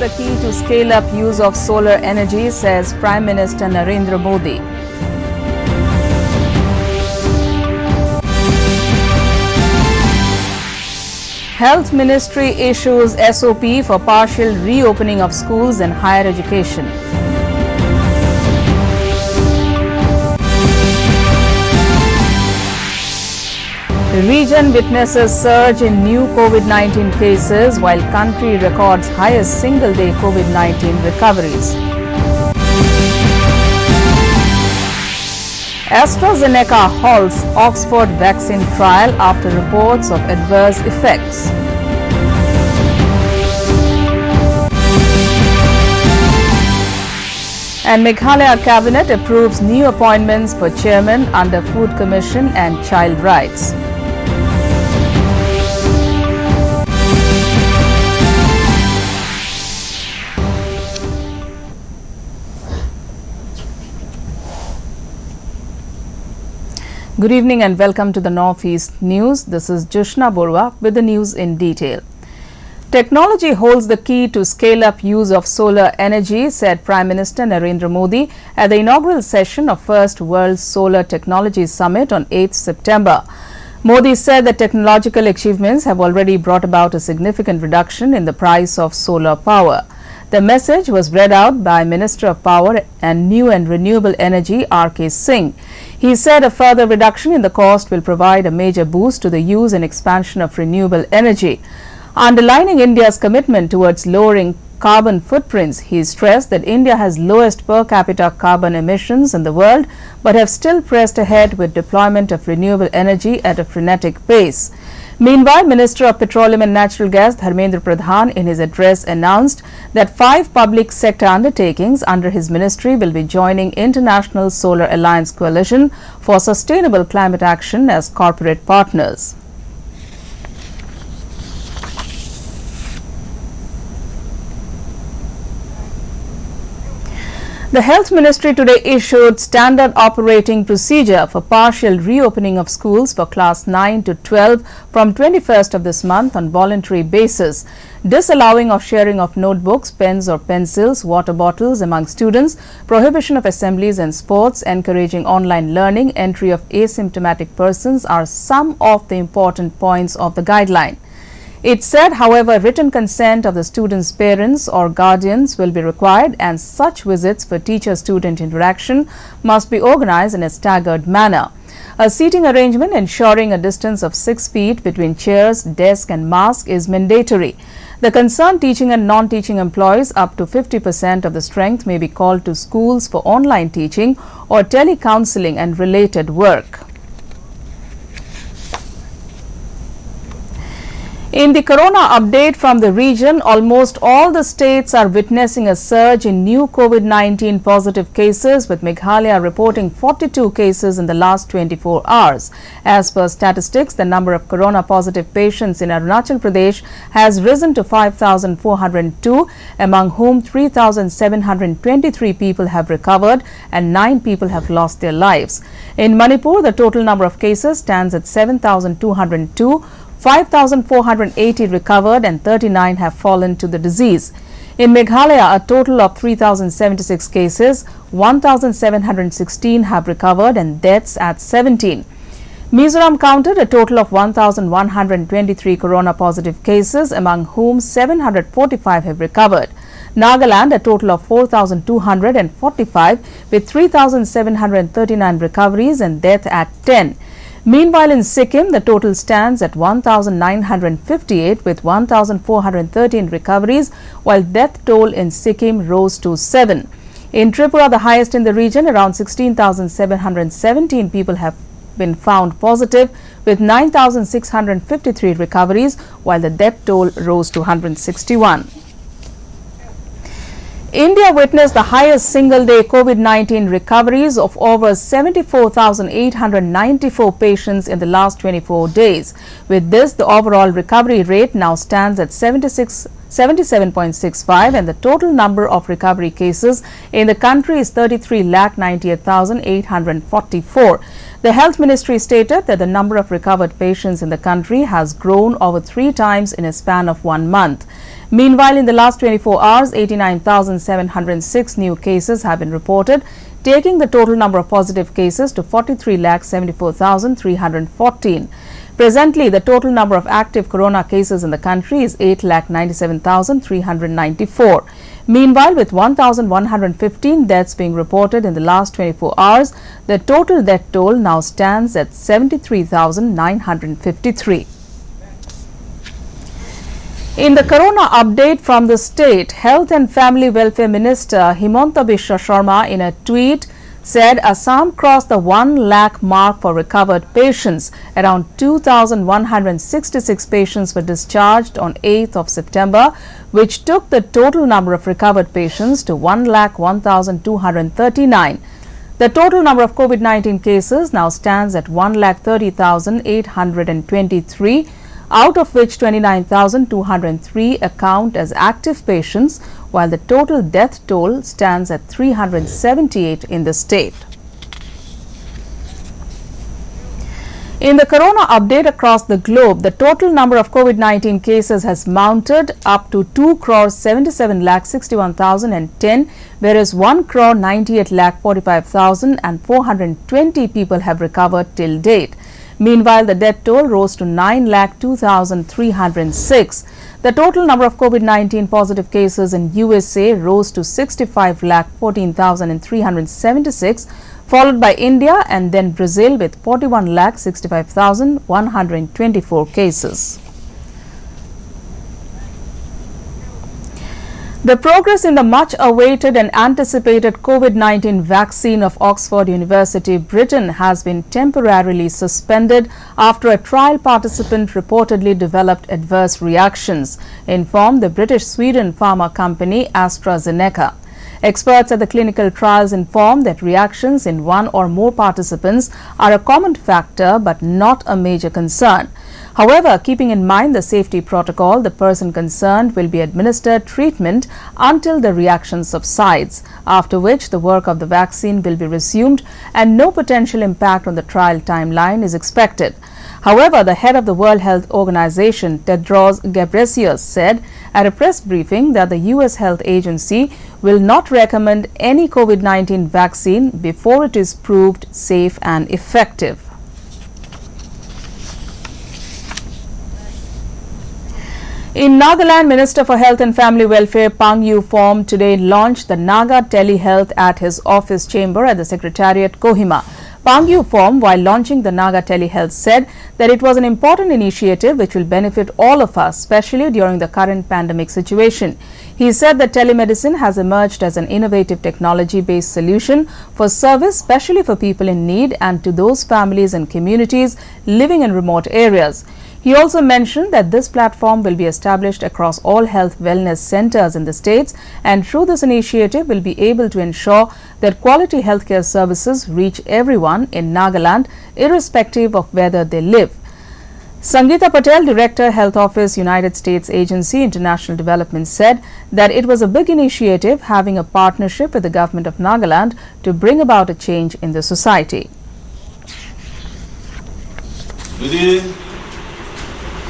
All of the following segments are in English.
the key to scale up use of solar energy, says Prime Minister Narendra Modi. Health Ministry issues SOP for partial reopening of schools and higher education. The region witnesses surge in new COVID-19 cases while country records highest single-day COVID-19 recoveries. AstraZeneca halts Oxford vaccine trial after reports of adverse effects. And Meghalaya Cabinet approves new appointments for chairman under Food Commission and Child Rights. Good evening and welcome to the Northeast News. This is Jushna Borwa with the news in detail. Technology holds the key to scale up use of solar energy, said Prime Minister Narendra Modi at the inaugural session of First World Solar Technology Summit on 8th September. Modi said that technological achievements have already brought about a significant reduction in the price of solar power. The message was read out by Minister of Power and New and Renewable Energy R.K. Singh. He said a further reduction in the cost will provide a major boost to the use and expansion of renewable energy. Underlining India's commitment towards lowering carbon footprints, he stressed that India has lowest per capita carbon emissions in the world but have still pressed ahead with deployment of renewable energy at a frenetic pace. Meanwhile, Minister of Petroleum and Natural Gas Dharmendra Pradhan in his address announced that 5 public sector undertakings under his ministry will be joining International Solar Alliance Coalition for Sustainable Climate Action as corporate partners. The Health Ministry today issued standard operating procedure for partial reopening of schools for class 9 to 12 from 21st of this month on voluntary basis, disallowing of sharing of notebooks, pens or pencils, water bottles among students, prohibition of assemblies and sports, encouraging online learning, entry of asymptomatic persons are some of the important points of the guideline. It said, however, written consent of the students' parents or guardians will be required and such visits for teacher-student interaction must be organized in a staggered manner. A seating arrangement ensuring a distance of 6 feet between chairs, desk and mask is mandatory. The concerned teaching and non-teaching employees up to 50% of the strength may be called to schools for online teaching or telecounseling and related work. In the corona update from the region, almost all the states are witnessing a surge in new COVID-19 positive cases, with Meghalaya reporting 42 cases in the last 24 hours. As per statistics, the number of corona positive patients in Arunachal Pradesh has risen to 5,402, among whom 3,723 people have recovered and 9 people have lost their lives. In Manipur, the total number of cases stands at 7,202. 5,480 recovered and 39 have fallen to the disease. In Meghalaya, a total of 3,076 cases, 1,716 have recovered and deaths at 17. Mizoram counted a total of 1,123 corona positive cases, among whom 745 have recovered. Nagaland, a total of 4,245 with 3,739 recoveries and death at 10. Meanwhile, in Sikkim, the total stands at 1,958 with 1,413 recoveries, while death toll in Sikkim rose to 7. In Tripura, the highest in the region, around 16,717 people have been found positive with 9,653 recoveries, while the death toll rose to 161. India witnessed the highest single-day COVID-19 recoveries of over 74,894 patients in the last 24 days. With this, the overall recovery rate now stands at 77.65 and the total number of recovery cases in the country is 33,98,844. The Health Ministry stated that the number of recovered patients in the country has grown over 3 times in a span of 1 month. Meanwhile, in the last 24 hours, 89,706 new cases have been reported, taking the total number of positive cases to 43,74,314. Presently, the total number of active corona cases in the country is 8,97,394. Meanwhile, with 1,115 deaths being reported in the last 24 hours, the total death toll now stands at 73,953. In the corona update from the state, Health and Family Welfare Minister Himanta Biswa Sharma in a tweet said Assam crossed the 1 lakh mark for recovered patients. Around 2,166 patients were discharged on 8th of September, which took the total number of recovered patients to 1,01,239. The total number of COVID-19 cases now stands at 1,30,823, out of which 29,203 account as active patients, while the total death toll stands at 378 in the state. In the corona update across the globe, the total number of COVID-19 cases has mounted up to 2,77,61,010, whereas 1,98,45,420 people have recovered till date. Meanwhile, the death toll rose to 9,02,306. The total number of COVID-19 positive cases in USA rose to 65,14,376, followed by India and then Brazil with 41,65,124 cases. The progress in the much-awaited and anticipated COVID-19 vaccine of Oxford University, Britain, has been temporarily suspended after a trial participant reportedly developed adverse reactions, informed the British-Sweden pharma company AstraZeneca. Experts at the clinical trials informed that reactions in one or more participants are a common factor but not a major concern. However, keeping in mind the safety protocol, the person concerned will be administered treatment until the reaction subsides, after which the work of the vaccine will be resumed and no potential impact on the trial timeline is expected. However, the head of the World Health Organization, Tedros Ghebreyesus, said at a press briefing that the U.S. Health Agency will not recommend any COVID-19 vaccine before it is proved safe and effective. In Nagaland, Minister for Health and Family Welfare Pang Yu-form today launched the Naga Telehealth at his office chamber at the Secretariat, Kohima. Pang Yu-form, while launching the Naga Telehealth, said that it was an important initiative which will benefit all of us, especially during the current pandemic situation. He said that telemedicine has emerged as an innovative technology-based solution for service, especially for people in need and to those families and communities living in remote areas. He also mentioned that this platform will be established across all health wellness centers in the states, and through this initiative will be able to ensure that quality healthcare services reach everyone in Nagaland, irrespective of whether they live. Sangeeta Patel, Director, Health Office, United States Agency, International Development, said that it was a big initiative having a partnership with the government of Nagaland to bring about a change in the society.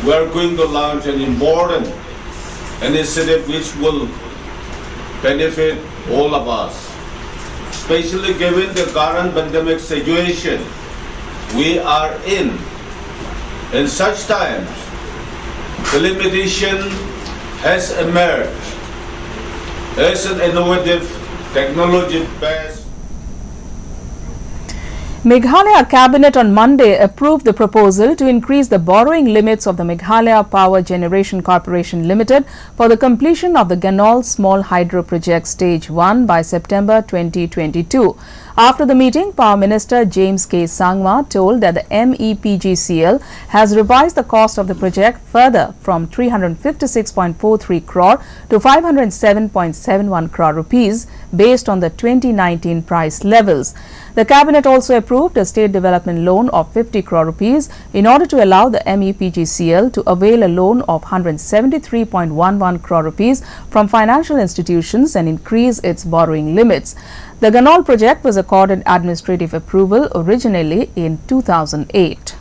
We are going to launch an important initiative which will benefit all of us, especially given the current pandemic situation we are in. In such times, telemedicine has emerged as an innovative technology-based. Meghalaya Cabinet on Monday approved the proposal to increase the borrowing limits of the Meghalaya Power Generation Corporation Limited for the completion of the Ganol Small Hydro Project Stage 1 by September 2022. After the meeting, Power Minister James K. Sangma told that the MEPGCL has revised the cost of the project further from 356.43 crore to 507.71 crore rupees based on the 2019 price levels. The Cabinet also approved a state development loan of 50 crore rupees in order to allow the MEPGCL to avail a loan of 173.11 crore rupees from financial institutions and increase its borrowing limits. The Ganol project was accorded administrative approval originally in 2008.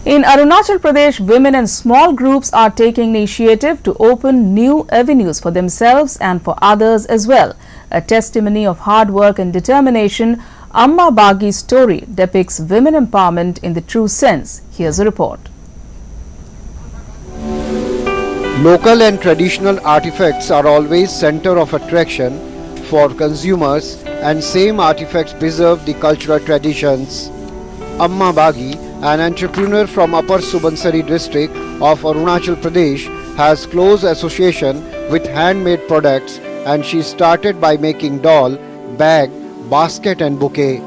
In Arunachal Pradesh, women and small groups are taking initiative to open new avenues for themselves and for others as well. A testimony of hard work and determination, Amma Baghi's story depicts women empowerment in the true sense. Here's a report. Local and traditional artifacts are always center of attraction for consumers, and same artifacts preserve the cultural traditions. Amma Baghi, an entrepreneur from Upper Subansari district of Arunachal Pradesh, has close association with handmade products, and she started by making doll, bag, basket and bouquet.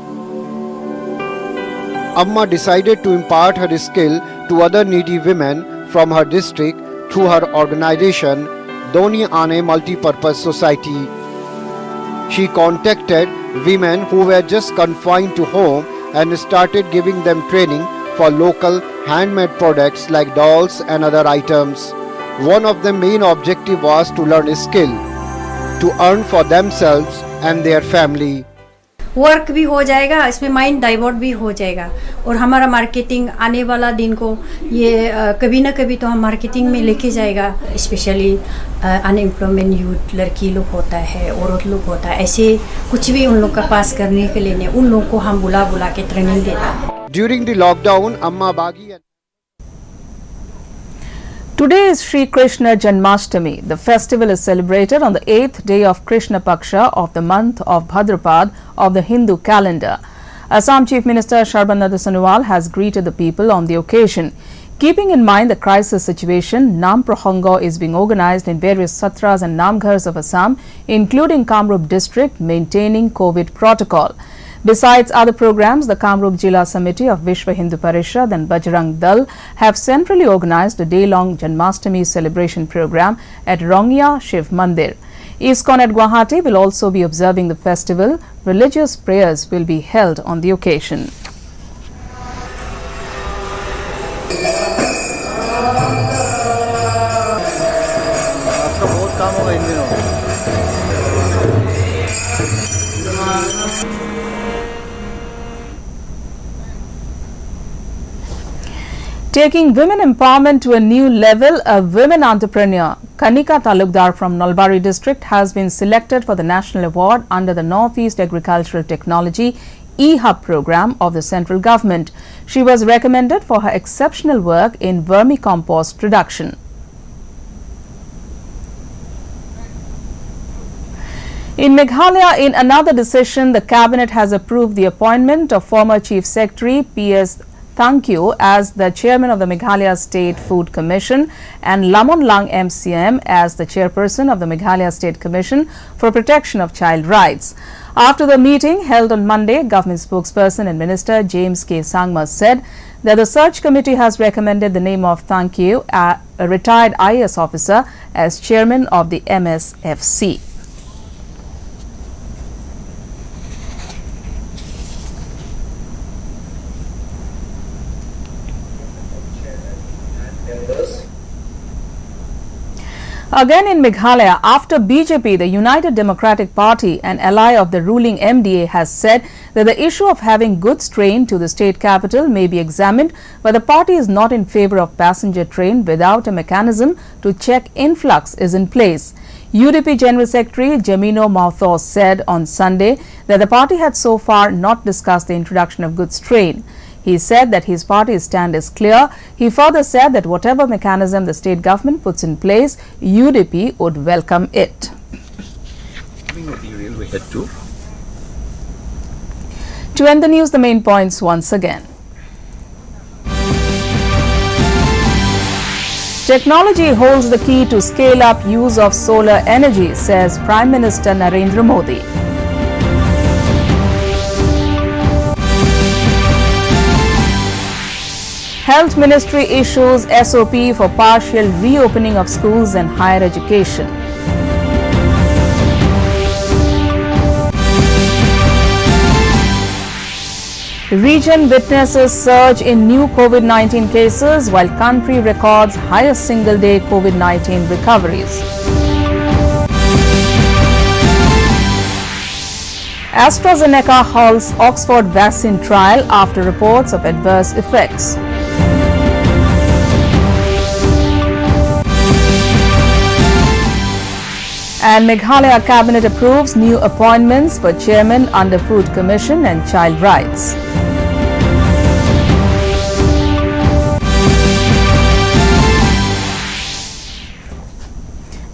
Amma decided to impart her skill to other needy women from her district through her organization Doni Ane Multi-Purpose Society. She contacted women who were just confined to home and started giving them training for local handmade products like dolls and other items. One of the main objective was to learn a skill, to earn for themselves and their family. Work भी हो जाएगा, इसमें mind divert भी हो जाएगा और हमारा marketing आने वाला दिन को ये कभी ना कभी तो हम मार्केटिंग में लेके जाएगा। स्पेशली अनएम्प्लॉयमेंट यूथ लड़की लोग होता है, औरत लोग होता है, ऐसे कुछ भी उन लोग का पास करने के लिए उन लोग को हम बुला के ट्रेनिंग देता है। During the lockdown, Amma Baghi Today is Sri Krishna Janmashtami. The festival is celebrated on the 8th day of Krishna Paksha of the month of Bhadrapad of the Hindu calendar. Assam Chief Minister Sarbananda Sonowal has greeted the people on the occasion. Keeping in mind the crisis situation, Nam Prohango is being organized in various satras and namghars of Assam, including Kamrup district, maintaining COVID protocol. Besides other programs, the Kamrup Jila Samiti of Vishwa Hindu Parishad and Bajrang Dal have centrally organized a day-long Janmashtami celebration program at Rongya Shiv Mandir. ISKCON at Guwahati will also be observing the festival. Religious prayers will be held on the occasion. Taking women empowerment to a new level, a women entrepreneur, Kanika Talukdar from Nalbari district, has been selected for the national award under the Northeast Agricultural Technology E-Hub program of the central government. She was recommended for her exceptional work in vermicompost production. In Meghalaya, in another decision, the cabinet has approved the appointment of former Chief Secretary P.S. Thankyu as the chairman of the Meghalaya State Food Commission and Lamon Lang MCM as the chairperson of the Meghalaya State Commission for Protection of Child Rights. After the meeting held on Monday, government spokesperson and minister James K. Sangma said that the search committee has recommended the name of Thankyu, a retired IAS officer, as chairman of the MSFC. Again in Meghalaya, after BJP, the United Democratic Party, an ally of the ruling MDA, has said that the issue of having goods train to the state capital may be examined, but the party is not in favor of passenger train without a mechanism to check influx is in place. UDP General Secretary Jamino Mauthor said on Sunday that the party had so far not discussed the introduction of goods train. He said that his party's stand is clear. He further said that whatever mechanism the state government puts in place, UDP would welcome it. To end the news, the main points once again. Technology holds the key to scale up use of solar energy, says Prime Minister Narendra Modi. Health Ministry issues SOP for partial reopening of schools and higher education. Region witnesses surge in new COVID-19 cases while country records highest single-day COVID-19 recoveries. AstraZeneca halts Oxford vaccine trial after reports of adverse effects. And Meghalaya Cabinet approves new appointments for Chairman under Food Commission and Child Rights.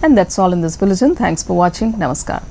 And that's all in this bulletin. Thanks for watching. Namaskar.